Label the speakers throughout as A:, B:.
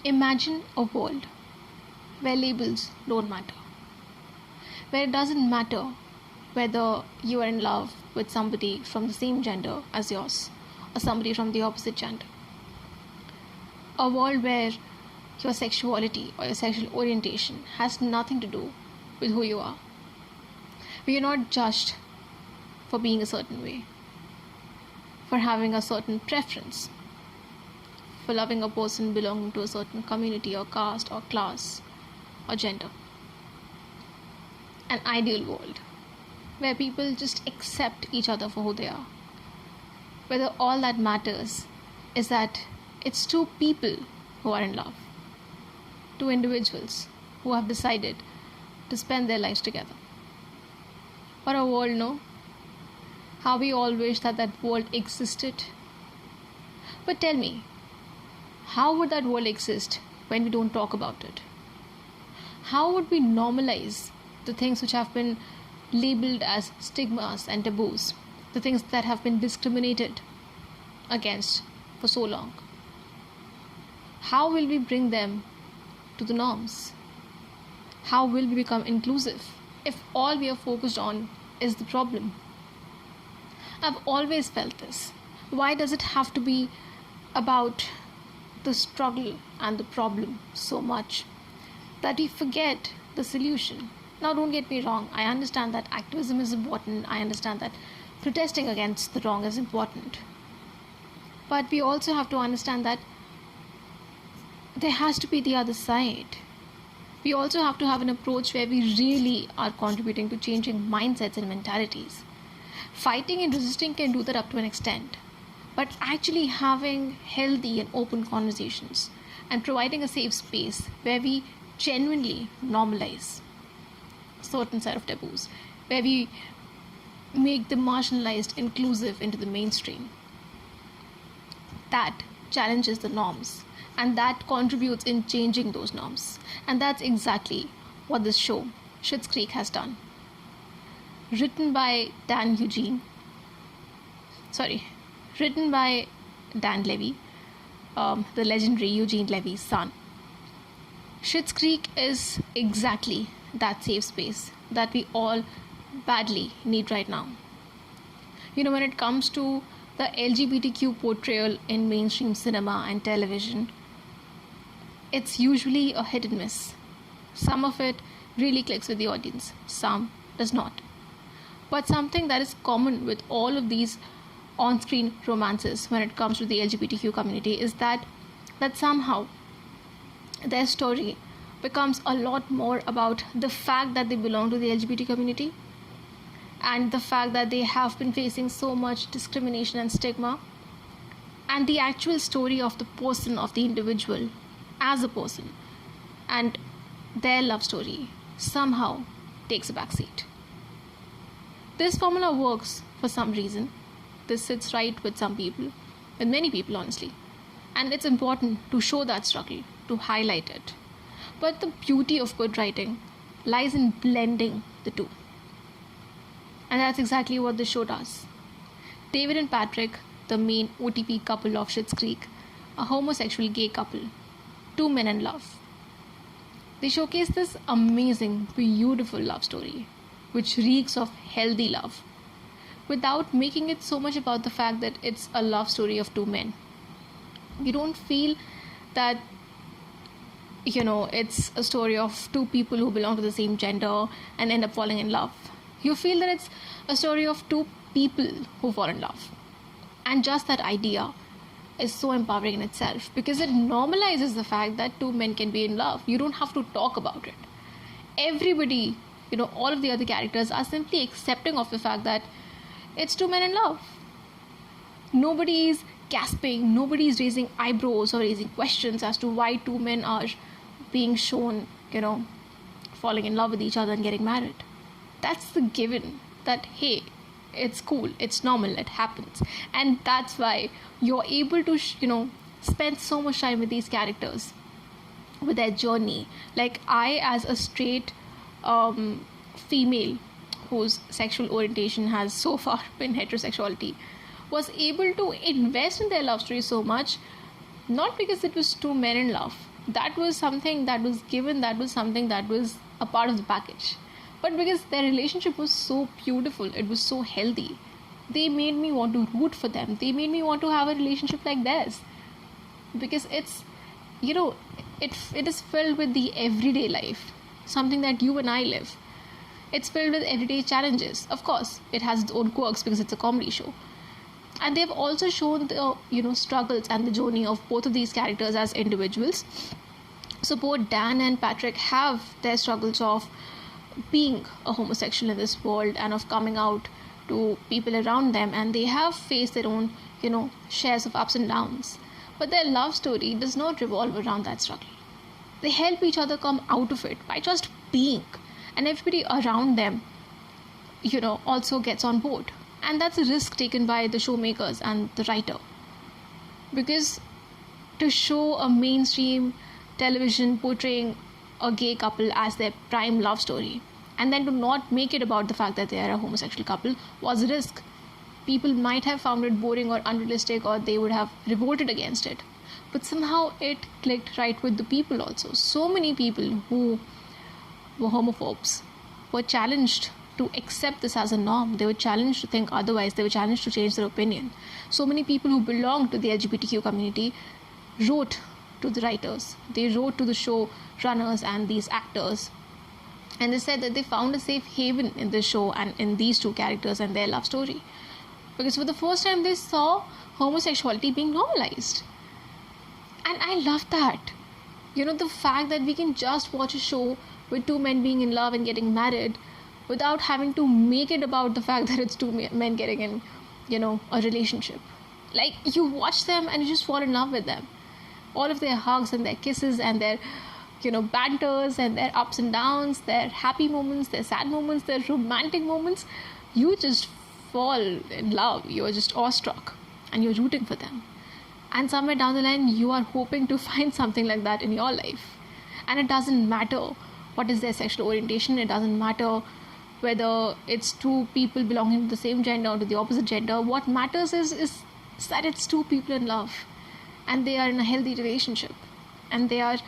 A: Imagine a world where labels don't matter, where it doesn't matter whether you are in love with somebody from the same gender as yours or somebody from the opposite gender. A world where your sexuality or your sexual orientation has nothing to do with who you are. Where you're not judged for being a certain way, for having a certain preference, for loving a person belonging to a certain community or caste or class or gender. An ideal world where people just accept each other for who they are. Whether all that matters is that it's two people who are in love, two individuals who have decided to spend their lives together. What a world, no? How we all wish that that world existed. But tell me, how would that world exist when we don't talk about it? How would we normalize the things which have been labeled as stigmas and taboos, the things that have been discriminated against for so long? How will we bring them to the norms? How will we become inclusive if all we are focused on is the problem? I've always felt this. Why does it have to be about the struggle and the problem so much that we forget the solution? Now, don't get me wrong. I understand that activism is important. I understand that protesting against the wrong is important. But we also have to understand that there has to be the other side. We also have to have an approach where we really are contributing to changing mindsets and mentalities. Fighting and resisting can do that up to an extent. But actually having healthy and open conversations and providing a safe space where we genuinely normalize certain set of taboos, where we make the marginalized inclusive into the mainstream, that challenges the norms and that contributes in changing those norms. And that's exactly what this show, Schitt's Creek, has done. Written by Dan Levy, the legendary Eugene Levy's son. Schitt's Creek is exactly that safe space that we all badly need right now. When it comes to the LGBTQ portrayal in mainstream cinema and television, it's usually a hit and miss. Some of it really clicks with the audience, some does not. But something that is common with all of these on-screen romances when it comes to the LGBTQ community is that somehow their story becomes a lot more about the fact that they belong to the LGBT community and the fact that they have been facing so much discrimination and stigma, and the actual story of the person, of the individual as a person, and their love story somehow takes a backseat. This formula works for some reason. This sits right with some people, with many people honestly, and it's important to show that struggle, to highlight it. But the beauty of good writing lies in blending the two. And that's exactly what the show does. David and Patrick, the main OTP couple of Schitt's Creek, a homosexual gay couple, two men in love. They showcase this amazing, beautiful love story, which reeks of healthy love, without making it so much about the fact that it's a love story of two men. You don't feel that it's a story of two people who belong to the same gender and end up falling in love. You feel that it's a story of two people who fall in love. And just that idea is so empowering in itself, because it normalizes the fact that two men can be in love. You don't have to talk about it. Everybody, all of the other characters are simply accepting of the fact that it's two men in love. Nobody is gasping, nobody is raising eyebrows or raising questions as to why two men are being shown, falling in love with each other and getting married. That's the given that, hey, it's cool, it's normal, it happens. And that's why you're able to, spend so much time with these characters, with their journey. Like, I, as a straight female whose sexual orientation has so far been heterosexuality, was able to invest in their love story so much, not because it was two men in love, That was something that was given, that was something that was a part of the package. But because their relationship was so beautiful, it was so healthy, they made me want to root for them. They made me want to have a relationship like theirs. Because it's, you know, it is filled with the everyday life, something that you and I live. It's filled with everyday challenges. Of course, it has its own quirks because it's a comedy show. And they've also shown the struggles and the journey of both of these characters as individuals. So both Dan and Patrick have their struggles of being a homosexual in this world and of coming out to people around them, and they have faced their own shares of ups and downs. But their love story does not revolve around that struggle. They help each other come out of it by just being, and everybody around them also gets on board. And that's a risk taken by the showmakers and the writer, because to show a mainstream television portraying a gay couple as their prime love story and then to not make it about the fact that they are a homosexual couple was a risk. People might have found it boring or unrealistic, or they would have revolted against it. But somehow it clicked right with the people also. So many people who were homophobes were challenged to accept this as a norm. They were challenged to think otherwise. They were challenged to change their opinion. So many people who belong to the LGBTQ community wrote to the writers. They wrote to the show runners and these actors. And they said that they found a safe haven in this show and in these two characters and their love story. Because for the first time they saw homosexuality being normalized. And I love that. The fact that we can just watch a show with two men being in love and getting married without having to make it about the fact that it's two men getting in, a relationship. Like, you watch them and you just fall in love with them. All of their hugs and their kisses and their, banters and their ups and downs, their happy moments, their sad moments, their romantic moments. You just fall in love. You're just awestruck and you're rooting for them. And somewhere down the line, you are hoping to find something like that in your life. And it doesn't matter what is their sexual orientation. It doesn't matter whether it's two people belonging to the same gender or to the opposite gender. What matters is that it's two people in love and they are in a healthy relationship and they are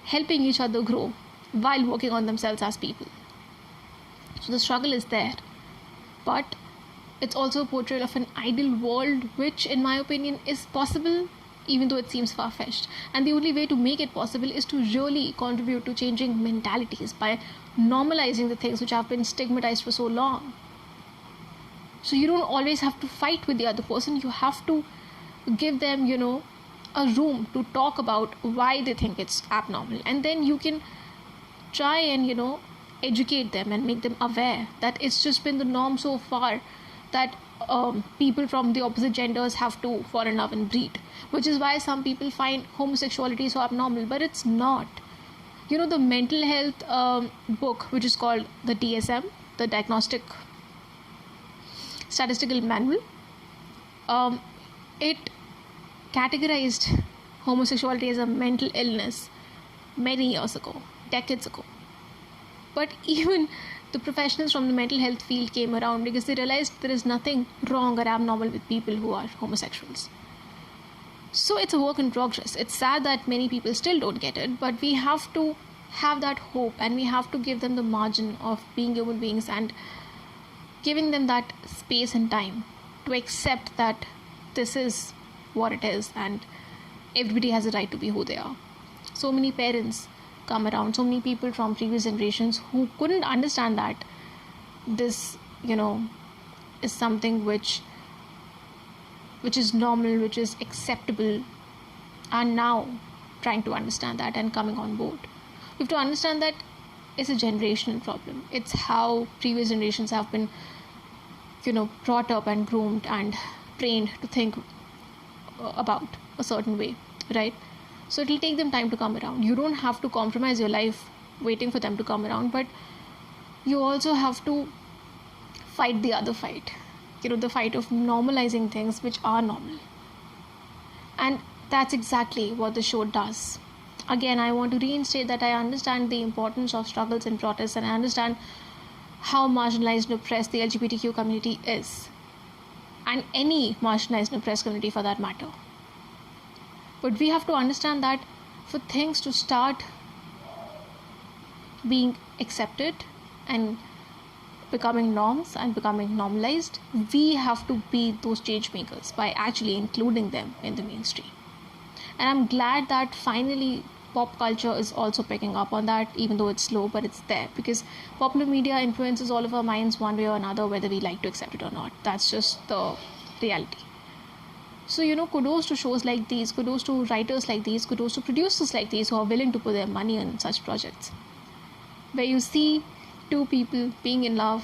A: helping each other grow while working on themselves as people. So the struggle is there, but it's also a portrayal of an ideal world, which in my opinion is possible, even though it seems far-fetched. And the only way to make it possible is to really contribute to changing mentalities by normalizing the things which have been stigmatized for so long. So you don't always have to fight with the other person. You have to give them, a room to talk about why they think it's abnormal. And then you can try and, educate them and make them aware that it's just been the norm so far that people from the opposite genders have to fall in love and breed, which is why some people find homosexuality so abnormal, but it's not. The mental health book, which is called the DSM, the Diagnostic Statistical Manual, it categorized homosexuality as a mental illness many years ago, decades ago. But even the professionals from the mental health field came around because they realized there is nothing wrong or abnormal with people who are homosexuals. So it's a work in progress. It's sad that many people still don't get it, but we have to have that hope and we have to give them the margin of being human beings and giving them that space and time to accept that this is what it is and everybody has a right to be who they are. So many parents come around, so many people from previous generations who couldn't understand that this, is something which is normal, which is acceptable, are now trying to understand that and coming on board. You have to understand that it's a generational problem. It's how previous generations have been, brought up and groomed and trained to think about a certain way, right? So it'll take them time to come around. You don't have to compromise your life waiting for them to come around, but you also have to fight the other fight, the fight of normalizing things which are normal. And that's exactly what the show does. Again, I want to reinstate that I understand the importance of struggles and protests, and I understand how marginalized and oppressed the LGBTQ community is, and any marginalized and oppressed community for that matter. But we have to understand that for things to start being accepted and becoming norms and becoming normalized, we have to be those change makers by actually including them in the mainstream. And I'm glad that finally pop culture is also picking up on that, even though it's slow, but it's there, because popular media influences all of our minds one way or another, whether we like to accept it or not. That's just the reality. So, kudos to shows like these, kudos to writers like these, kudos to producers like these who are willing to put their money on such projects, where you see two people being in love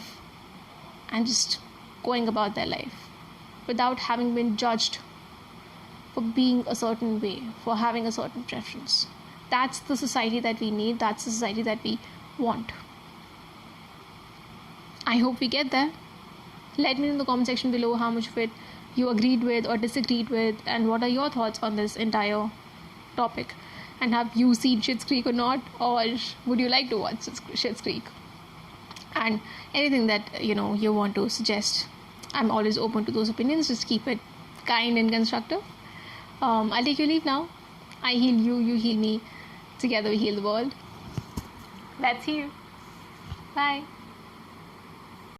A: and just going about their life without having been judged for being a certain way, for having a certain preference. That's the society that we need. That's the society that we want. I hope we get there. Let me know in the comment section below how much of it you agreed with or disagreed with, and what are your thoughts on this entire topic. And have you seen Schitt's Creek or not, or would you like to watch Schitt's Creek? And anything that you want to suggest, I'm always open to those opinions. Just keep it kind and constructive. I'll take your leave now. I heal you, you heal me. Together we heal the world. Let's heal. Bye.